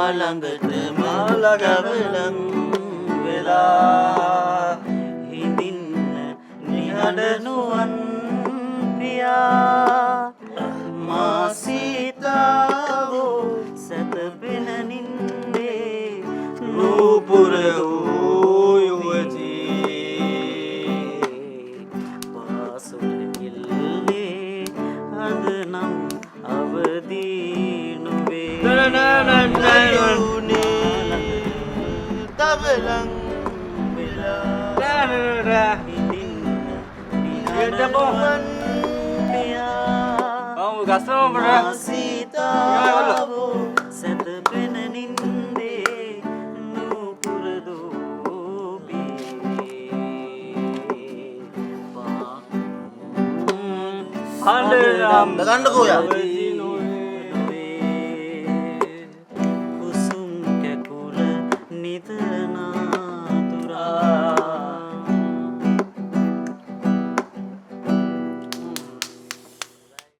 මාළඟට මාළගවලන් වෙලා හිඳින්න නිහඬනුවන් පියා මා සීතාවෝ සැතපෙන නින්දේ නූපුර වූ යුවතී පාසොල කිල්ලේ අද නම් අවදී නුවේ තවලං වෙලා හිඳින්න නිහඬනුවන් පියා සීතාවෝ සැතපෙන නින්දේ නූපුර දෝබී හඬනම් දගන්නකෝ යා කුසුම් කැකුල නිතරනා